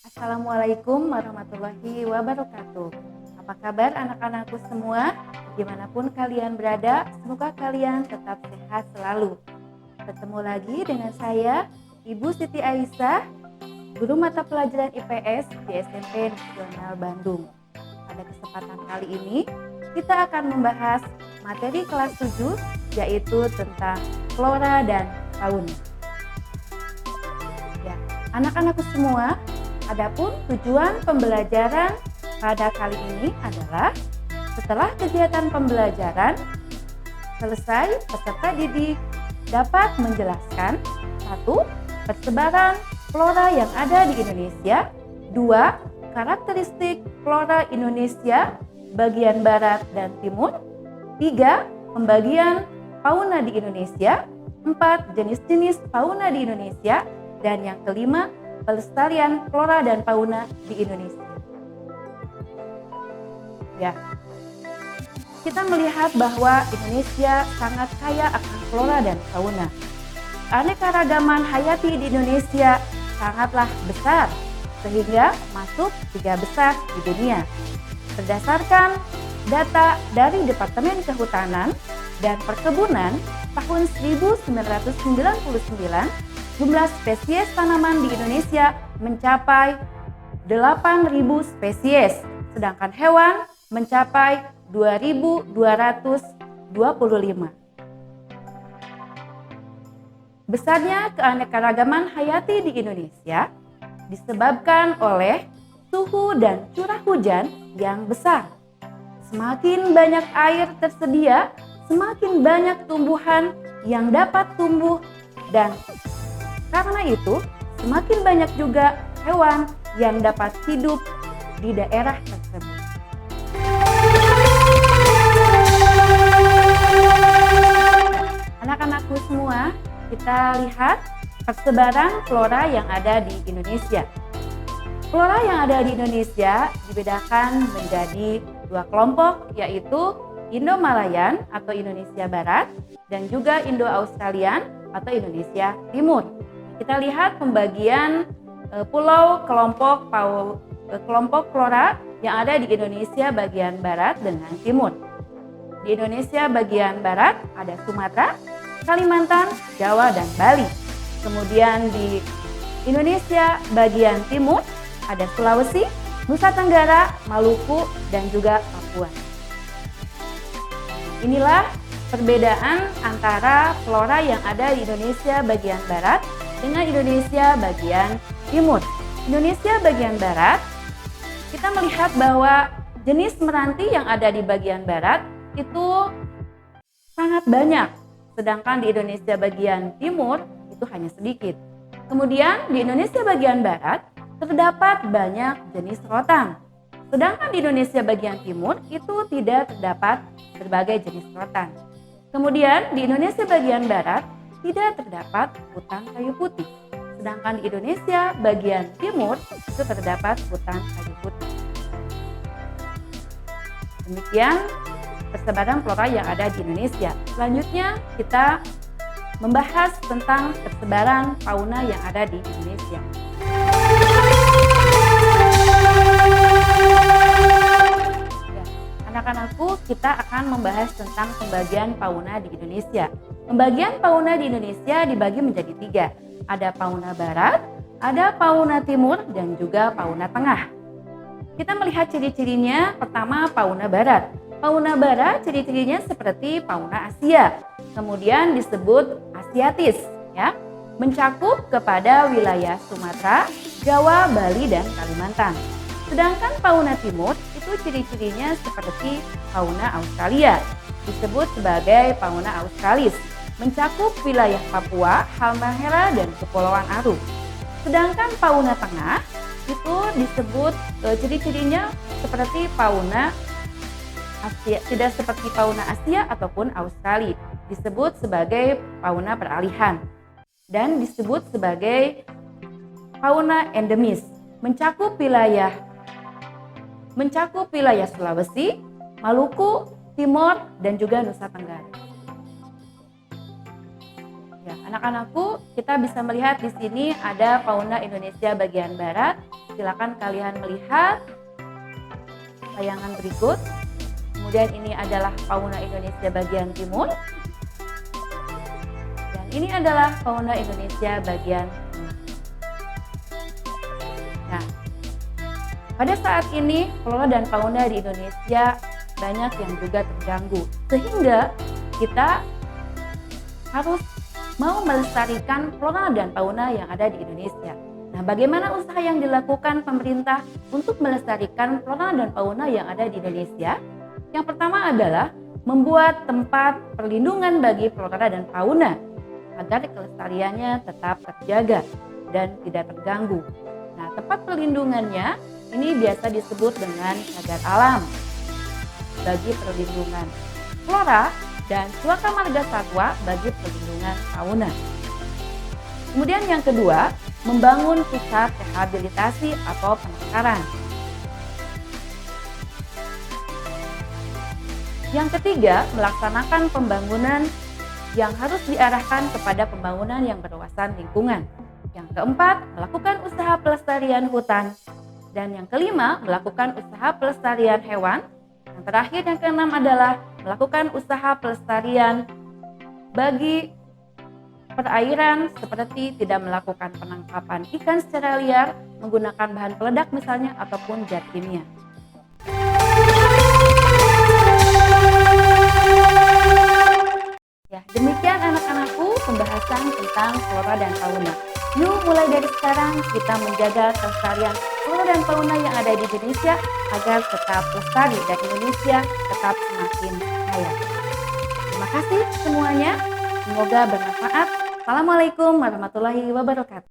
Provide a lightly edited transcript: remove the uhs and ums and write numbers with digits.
Assalamualaikum warahmatullahi wabarakatuh. Apa kabar anak-anakku semua? Dimanapun kalian berada, semoga kalian tetap sehat selalu. Bertemu lagi dengan saya, Ibu Siti Aisyah, Guru Mata Pelajaran IPS di SMP Nasional Bandung. Pada kesempatan kali ini, kita akan membahas materi kelas 7, yaitu tentang flora dan fauna. Ya, anak-anakku semua, adapun tujuan pembelajaran pada kali ini adalah setelah kegiatan pembelajaran selesai, peserta didik dapat menjelaskan 1. Persebaran flora yang ada di Indonesia. 2. Karakteristik flora Indonesia bagian barat dan timur. 3. Pembagian fauna di Indonesia. 4. Jenis-jenis fauna di Indonesia. Dan yang kelima, pelestarian flora dan fauna di Indonesia. Ya, kita melihat bahwa Indonesia sangat kaya akan flora dan fauna. Keanekaragaman hayati di Indonesia sangatlah besar, sehingga masuk 3 besar di dunia. Berdasarkan data dari Departemen Kehutanan dan Perkebunan tahun 1999, jumlah spesies tanaman di Indonesia mencapai 8.000 spesies, sedangkan hewan mencapai 2.225. Besarnya keanekaragaman hayati di Indonesia disebabkan oleh suhu dan curah hujan yang besar. Semakin banyak air tersedia, semakin banyak tumbuhan yang dapat tumbuh, dan karena itu semakin banyak juga hewan yang dapat hidup di daerah tersebut. Anak-anakku semua, kita lihat persebaran flora yang ada di Indonesia. Flora yang ada di Indonesia dibedakan menjadi 2 kelompok, yaitu Indo-Malayan atau Indonesia Barat dan juga Indo-Australian atau Indonesia Timur. Kita lihat pembagian pulau kelompok flora yang ada di Indonesia bagian barat dengan timur. Di Indonesia bagian barat ada Sumatera, Kalimantan, Jawa, dan Bali. Kemudian di Indonesia bagian timur ada Sulawesi, Nusa Tenggara, Maluku, dan juga Papua. Inilah perbedaan antara flora yang ada di Indonesia bagian barat dengan Indonesia bagian timur. Indonesia bagian barat, kita melihat bahwa jenis meranti yang ada di bagian barat itu sangat banyak, sedangkan di Indonesia bagian timur itu hanya sedikit. Kemudian di Indonesia bagian barat terdapat banyak jenis rotan, sedangkan di Indonesia bagian timur itu tidak terdapat berbagai jenis rotan. Kemudian di Indonesia bagian barat tidak terdapat hutan kayu putih, sedangkan di Indonesia bagian timur itu terdapat hutan kayu putih. Demikian persebaran flora yang ada di Indonesia. Selanjutnya kita membahas tentang persebaran fauna yang ada di Indonesia. Anak-anakku, kita akan membahas tentang pembagian fauna di Indonesia. Pembagian fauna di Indonesia dibagi menjadi 3. Ada fauna barat, ada fauna timur, dan juga fauna tengah. Kita melihat ciri-cirinya. Pertama, fauna barat. Fauna barat ciri-cirinya seperti fauna Asia. Kemudian disebut Asiatis, ya. Mencakup kepada wilayah Sumatera, Jawa, Bali, dan Kalimantan. Sedangkan fauna timur itu ciri-cirinya seperti fauna Australia, disebut sebagai fauna australis, mencakup wilayah Papua, Halmahera, dan Kepulauan Aru. Sedangkan fauna tengah itu disebut ciri-cirinya seperti fauna Asia, tidak seperti fauna Asia ataupun Australia, disebut sebagai fauna peralihan dan disebut sebagai fauna endemis, mencakup wilayah Sulawesi, Maluku, Timor, dan juga Nusa Tenggara. Ya, anak-anakku, kita bisa melihat di sini ada fauna Indonesia bagian barat. Silakan kalian melihat tayangan berikut. Kemudian ini adalah fauna Indonesia bagian timur. Dan ini adalah fauna Indonesia bagian tengah. Nah, pada saat ini flora dan fauna di Indonesia banyak yang juga terganggu. Sehingga kita harus mau melestarikan flora dan fauna yang ada di Indonesia. Nah, bagaimana usaha yang dilakukan pemerintah untuk melestarikan flora dan fauna yang ada di Indonesia? Yang pertama adalah membuat tempat perlindungan bagi flora dan fauna agar kelestariannya tetap terjaga dan tidak terganggu. Nah, tempat perlindungannya ini biasa disebut dengan cagar alam bagi perlindungan flora dan suaka marga satwa bagi perlindungan fauna. Kemudian yang kedua, membangun pusat rehabilitasi atau penangkaran. Yang ketiga, melaksanakan pembangunan yang harus diarahkan kepada pembangunan yang berwawasan lingkungan. Yang keempat, melakukan usaha pelestarian hutan. Dan yang kelima, melakukan usaha pelestarian hewan. Yang terakhir, yang keenam adalah melakukan usaha pelestarian bagi perairan seperti tidak melakukan penangkapan ikan secara liar menggunakan bahan peledak misalnya ataupun zat kimia. Ya, demikian anak-anakku pembahasan tentang flora dan fauna. Yuk mulai dari sekarang kita menjaga kelestarian flora dan fauna yang ada di Indonesia agar tetap lestari dan Indonesia tetap semakin kaya. Terima kasih semuanya, semoga bermanfaat. Assalamualaikum warahmatullahi wabarakatuh.